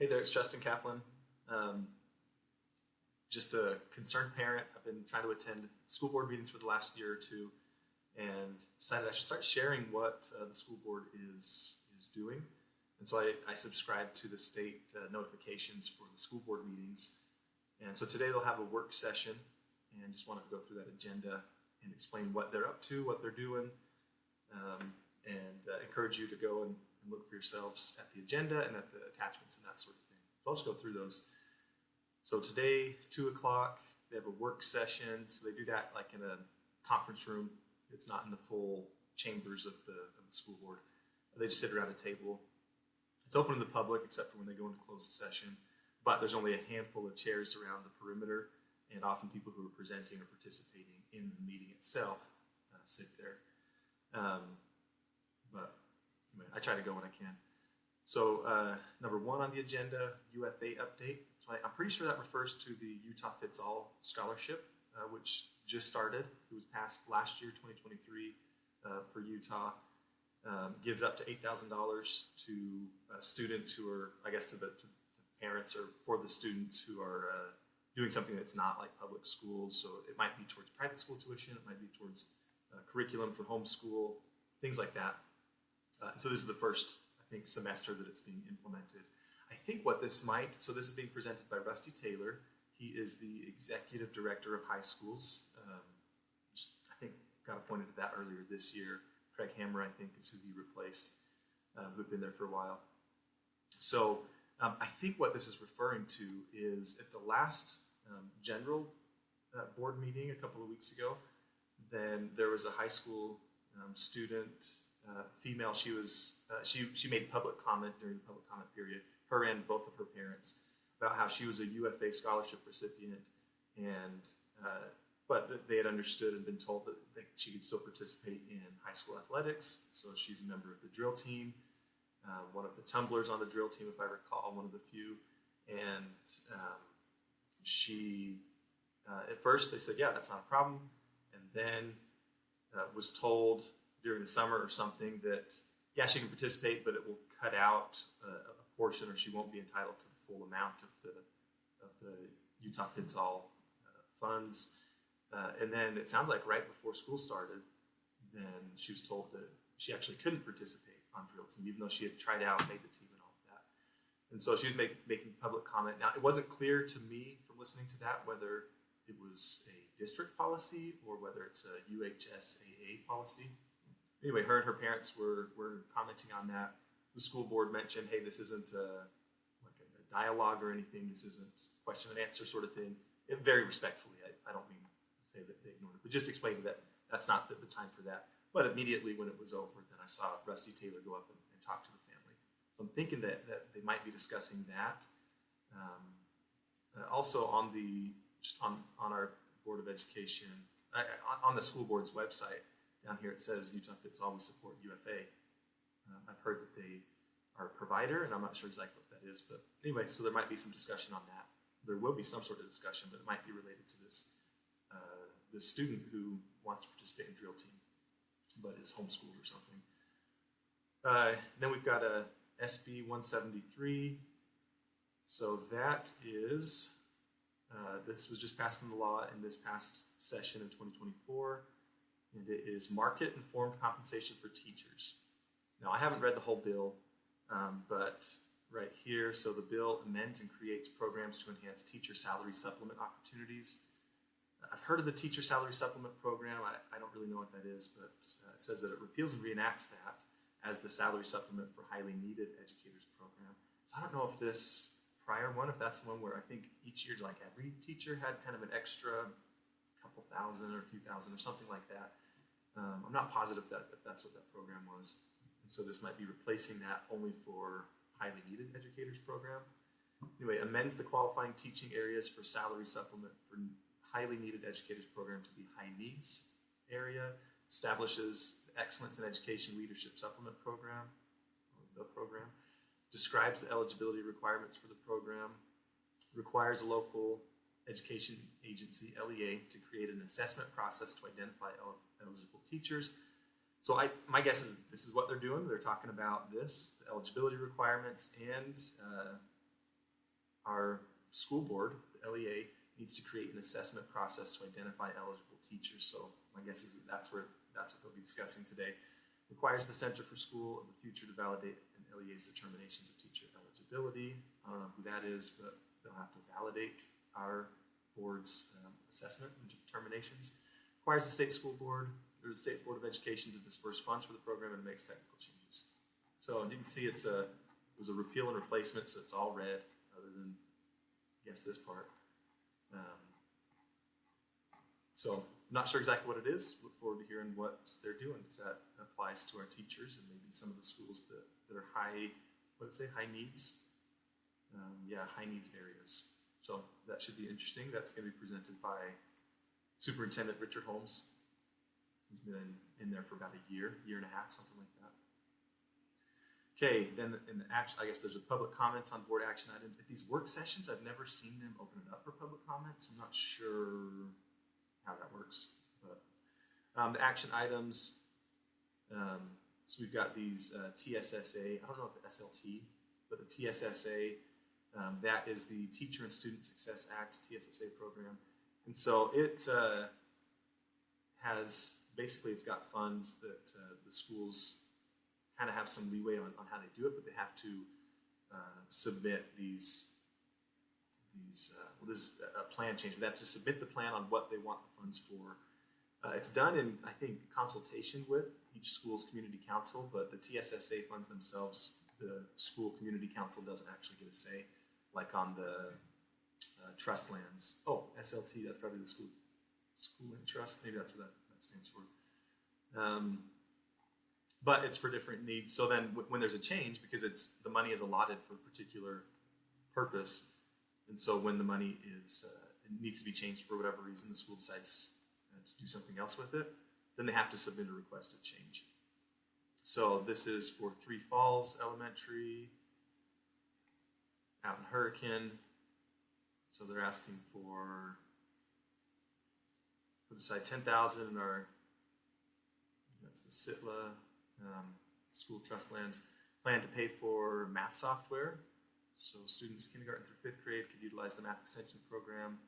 Hey there, it's Justin Caplin. Um, just a concerned parent. I've been trying to attend school board meetings for the last year or two, and decided I should start sharing what the school board is doing. And so I subscribe to the state notifications for the school board meetings. And so today they'll have a work session, and just wanted to go through that agenda and explain what they're up to, what they're doing, and encourage you to go and look for yourselves at the agenda and at the attachments and that sort of thing. So I'll just go through those. So today, 2 o'clock, they have a work session. So they do that like in a conference room. It's not in the full chambers of the school board. They just sit around a table. It's open to the public except for when they go into closed session. But there's only a handful of chairs around the perimeter, and often people who are presenting or participating in the meeting itself sit there. But anyway, I try to go when I can. So number 1 on the agenda, UFA update. So I'm pretty sure that refers to the Utah Fits All Scholarship, which just started. It was passed last year, 2023, for Utah. Gives up to $8,000 to students who are, I guess, to parents or for the students who are doing something that's not like public schools. So it might be towards private school tuition, it might be towards curriculum for homeschool, things like that. So this is the first, I think, semester that it's being implemented. I think what this might, so this is being presented by Rusty Taylor. He is the executive director of high schools. I think got appointed to that earlier this year. Craig Hammer, I think, is who he replaced, who had been there for a while. So I think what this is referring to is at the last general board meeting a couple of weeks ago, then there was a high school student, female. She was she made public comment during the public comment period, her and both of her parents, about how she was a UFA scholarship recipient, and but they had understood and been told that she could still participate in high school athletics. So she's a member of the drill team, one of the tumblers on the drill team, if I recall, one of the few. And she, at first they said, yeah, that's not a problem. And then was told during the summer or something that, yeah, she can participate, but it will cut out a portion, or she won't be entitled to the full amount of the Utah Fits All funds. And then it sounds like right before school started, then she was told that she actually couldn't participate on drill team, even though she had tried out, made the team and all of that. And so she was making public comment. Now, it wasn't clear to me from listening to that whether it was a district policy or whether it's a UHSAA policy. Anyway, her and her parents were commenting on that. The school board mentioned, hey, this isn't like a dialogue or anything. This isn't question and answer sort of thing. Very respectfully, I don't mean to say that they ignored it, but just explained that that's not the time for that. But immediately when it was over, then I saw Rusty Taylor go up and talk to the family. So I'm thinking that they might be discussing that. Also on our Board of Education, on the school board's website, down here it says Utah Fits All, we support UFA. I've heard that they are a provider, and I'm not sure exactly what that is. But anyway, so there might be some discussion on that. There will be some sort of discussion, but it might be related to this student who wants to participate in drill team, but is homeschooled or something. Then we've got a SB 173. So that is, this was just passed into law in this past session of 2024, and it is market-informed compensation for teachers. Now, I haven't read the whole bill, but right here, so the bill amends and creates programs to enhance teacher salary supplement opportunities. I've heard of the teacher salary supplement program. I don't really know what that is, but it says that it repeals and reenacts that as the salary supplement for highly needed educators program. So I don't know if this prior one, if that's the one where I think each year, like every teacher had kind of an extra couple thousand or a few thousand or something like that. I'm not positive if that's what that program was. And so this might be replacing that only for highly needed educators program. Anyway, amends the qualifying teaching areas for salary supplement for highly needed educators program to be high needs area, establishes the Excellence in Education Leadership Supplement program, or the program, describes the eligibility requirements for the program, requires a local education agency, LEA, to create an assessment process to identify eligible teachers. So my guess is this is what they're doing. They're talking about this, the eligibility requirements, and our school board, the LEA, needs to create an assessment process to identify eligible teachers. So my guess is that's what they'll be discussing today. Requires the Center for School of the Future to validate an LEA's determinations of teacher eligibility. I don't know who that is, but they'll have to validate our board's assessment and determinations. Requires the state school board or the State Board of Education to disperse funds for the program and makes technical changes. So you can see it was a repeal and replacement, so it's all red, other than, I guess, this part. So not sure exactly what it is. Look forward to hearing what they're doing, because that applies to our teachers and maybe some of the schools that are high, what did it say, high needs? High needs areas. So that should be interesting. That's going to be presented by Superintendent Richard Holmes. He's been in there for about a year and a half, something like that. Okay, then in the action, I guess there's a public comment on board action items. At these work sessions, I've never seen them open it up for public comments. I'm not sure how that works, but the action items. So we've got these TSSA. I don't know if the SLT, but the TSSA. That is the Teacher and Student Success Act TSSA program, and so it has basically it's got funds that the schools kind of have some leeway on how they do it, but they have to submit these this is a plan change. They have to submit the plan on what they want the funds for. It's done in, I think, consultation with each school's community council, but the TSSA funds themselves, the school community council doesn't actually get a say, like on the trust lands. Oh, SLT, that's probably the school land trust. Maybe that's what that stands for. But it's for different needs. So then when there's a change, because the money is allotted for a particular purpose, and so when the money it needs to be changed for whatever reason, the school decides to do something else with it, then they have to submit a request to change. So this is for Three Falls Elementary, out in Hurricane. So they're asking for, put aside $10,000 in our, that's the SITLA, school trust lands, plan to pay for math software. So students kindergarten through 5th grade could utilize the math extension program.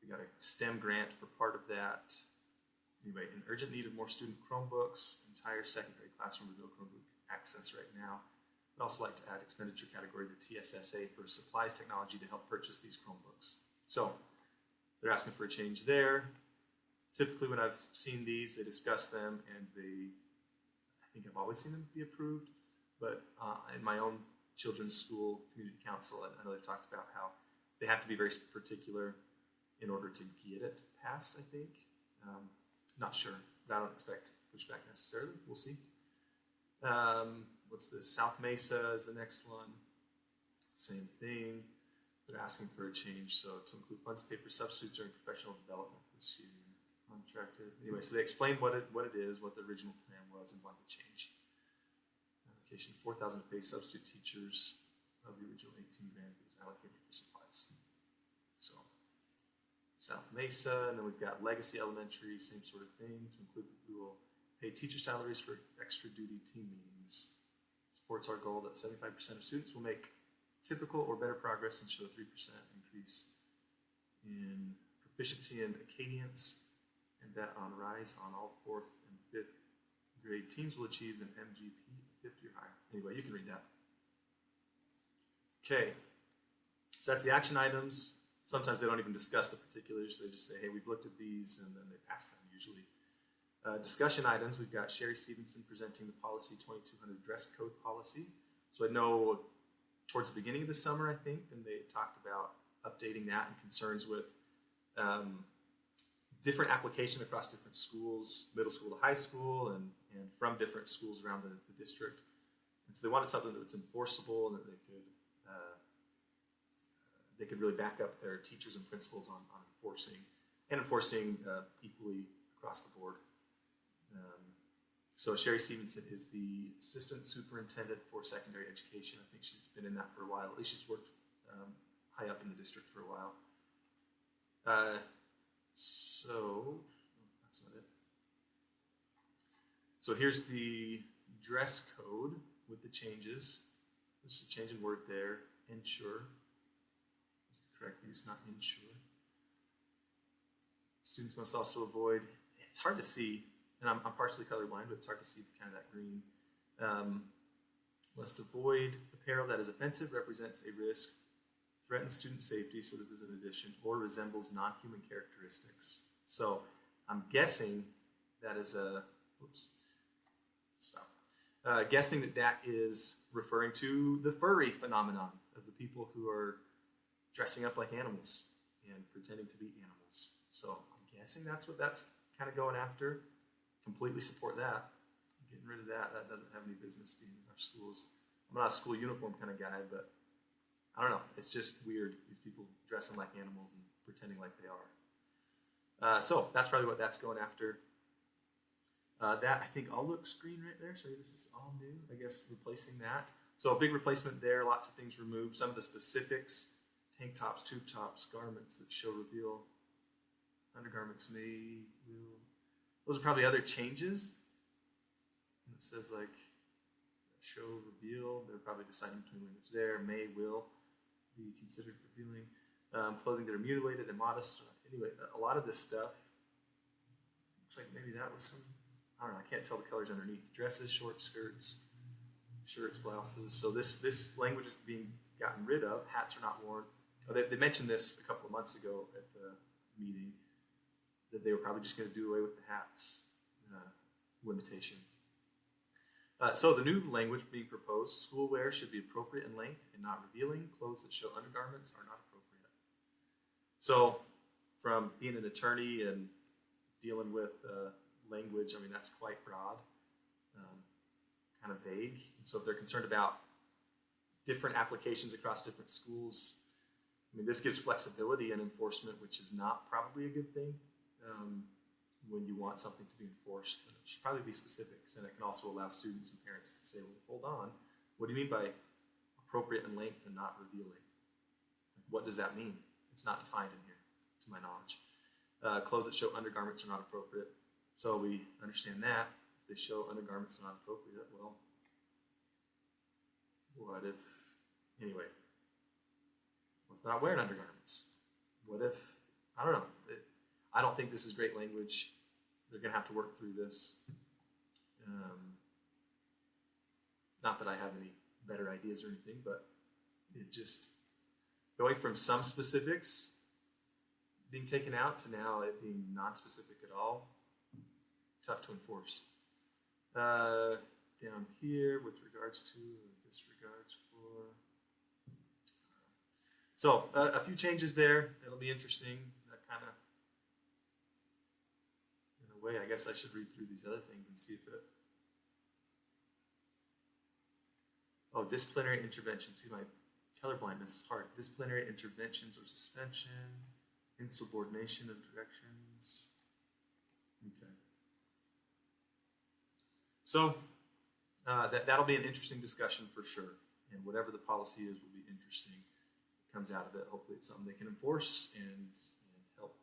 We got a STEM grant for part of that. Anyway, in urgent need of more student Chromebooks, entire secondary classroom with no Chromebook access right now. I'd also like to add expenditure category to TSSA for supplies technology to help purchase these Chromebooks. So they're asking for a change there. Typically when I've seen these, they discuss them and I think I've always seen them be approved, but in my own children's school community council, I know they've talked about how they have to be very particular in order to get it passed, I think. Not sure, but I don't expect pushback necessarily. We'll see. What's this? South Mesa is the next one. Same thing. They're asking for a change, so to include funds paid for substitutes during professional development this year. Contracted. Anyway, so they explained what it is, what the original plan was, and why the change. Allocation $4,000 to pay substitute teachers of the original $18,000 was allocated for supplies. So South Mesa, and then we've got Legacy Elementary, same sort of thing. To include, we will pay teacher salaries for extra duty team meetings. Supports our goal that 75% of students will make typical or better progress and show a 3% increase in proficiency and Acadience, and that on rise on all 4th and 5th grade teams will achieve an MGP 50 or higher. Anyway, you can read that. Okay, so that's the action items. Sometimes they don't even discuss the particulars. They just say, hey, we've looked at these, and then they pass them usually. Discussion items, we've got Cheri Stevenson presenting the policy 2200 dress code policy. So I know towards the beginning of the summer, I think, then they talked about updating that and concerns with different application across different schools, middle school to high school, and from different schools around the district. And so they wanted something that's enforceable and that they could really back up their teachers and principals on enforcing equally across the board. So Cheri Stevenson is the Assistant Superintendent for Secondary Education. I think she's been in that for a while. At least she's worked high up in the district for a while. So that's not it. So here's the dress code with the changes. There's a change in word there. Ensure. correct use, not ensure. Students must also avoid, it's hard to see, and I'm partially colorblind, but it's hard to see kind of that green. Must avoid apparel that is offensive, represents a risk, threatens student safety, so this is an addition, or resembles non-human characteristics. So I'm guessing that is guessing that is referring to the furry phenomenon of the people who are dressing up like animals and pretending to be animals. So I'm guessing that's what that's kind of going after. Completely support that. Getting rid of that. That doesn't have any business being in our schools. I'm not a school uniform kind of guy, but I don't know. It's just weird, these people dressing like animals and pretending like they are. So that's probably what that's going after. That, I think, all looks green right there, so this is all new, I guess, replacing that. So a big replacement there, lots of things removed. Some of the specifics, tank tops, tube tops, garments that show reveal, undergarments will. Those are probably other changes. And it says like, show, reveal, they're probably deciding between language there. May, will be considered revealing. Clothing that are mutilated, immodest. Anyway, a lot of this stuff, looks like maybe that was some, I don't know, I can't tell the colors underneath. Dresses, short skirts, shirts, blouses. So this language is being gotten rid of. Hats are not worn. They mentioned this a couple of months ago at the meeting, that they were probably just going to do away with the hats limitation. So the new language being proposed, school wear should be appropriate in length and not revealing. Clothes that show undergarments are not appropriate. So from being an attorney and dealing with language, I mean, that's quite broad, kind of vague. And so if they're concerned about different applications across different schools, I mean, this gives flexibility in enforcement, which is not probably a good thing. When you want something to be enforced, it should probably be specifics, and it can also allow students and parents to say, well, hold on, what do you mean by appropriate in length and not revealing? What does that mean? It's not defined in here, to my knowledge. Clothes that show undergarments are not appropriate. So we understand that. If they show undergarments are not appropriate, well, what if, anyway, what if they're not wearing undergarments? What if, I don't know. I don't think this is great language. They're going to have to work through this. Not that I have any better ideas or anything, but it just, going from some specifics being taken out to now it being non-specific at all, tough to enforce. Down here with regards to disregards for. So a few changes there. It'll be interesting. Kind of, in a way, I guess I should read through these other things and see if it. Oh, disciplinary intervention. See, my colorblindness is hard. Disciplinary interventions or suspension, insubordination of directions. Okay. So that'll be an interesting discussion for sure. And whatever the policy is will be interesting. It comes out of it. Hopefully it's something they can enforce and help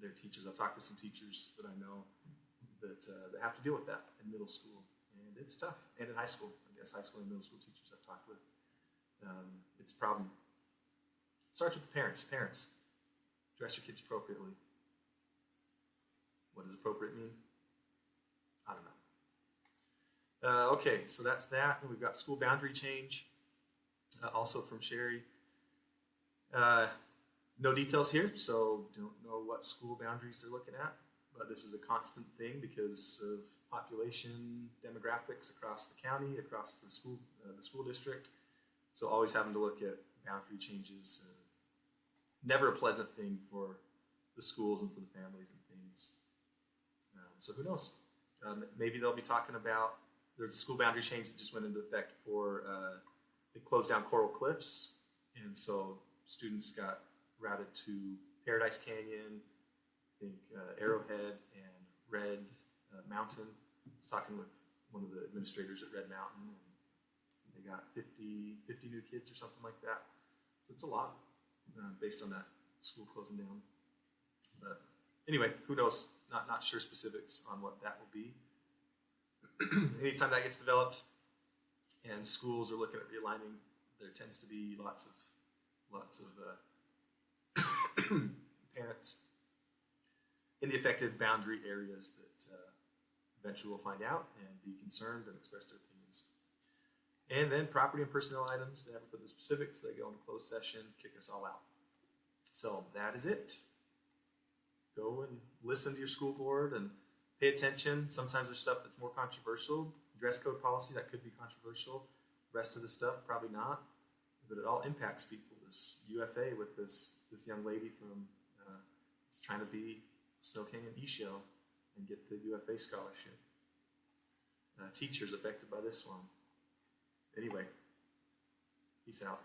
their teachers. I've talked with some teachers that I know that have to deal with that in middle school. And it's tough. And in high school. I guess high school and middle school teachers I've talked with. It's a problem. It starts with the parents. Parents, dress your kids appropriately. What does appropriate mean? I don't know. Okay, so that's that. And we've got school boundary change, also from Cheri. No details here, so don't know what school boundaries they're looking at. But this is a constant thing because of population demographics across the county, across the school district. So always having to look at boundary changes. Never a pleasant thing for the schools and for the families and things. So who knows? Maybe they'll be talking about, there's a school boundary change that just went into effect for, they closed down Coral Cliffs. And so students got routed to Paradise Canyon, I think Arrowhead and Red Mountain. I was talking with one of the administrators at Red Mountain, and they got 50 new kids or something like that. So it's a lot based on that school closing down. But anyway, who knows? Not sure specifics on what that will be. Anytime that gets developed and schools are looking at realigning, there tends to be lots of parents in the affected boundary areas that eventually will find out and be concerned and express their opinions. And then property and personnel items, they never put the specifics, they go into closed session, kick us all out. So that is it. Go and listen to your school board and pay attention. Sometimes there's stuff that's more controversial. Dress code policy, that could be controversial. Rest of the stuff, probably not. But it all impacts people. This UFA with this young lady from is trying to be Snow Canyon E-Show and get the UFA scholarship. Teachers affected by this one. Anyway, peace out.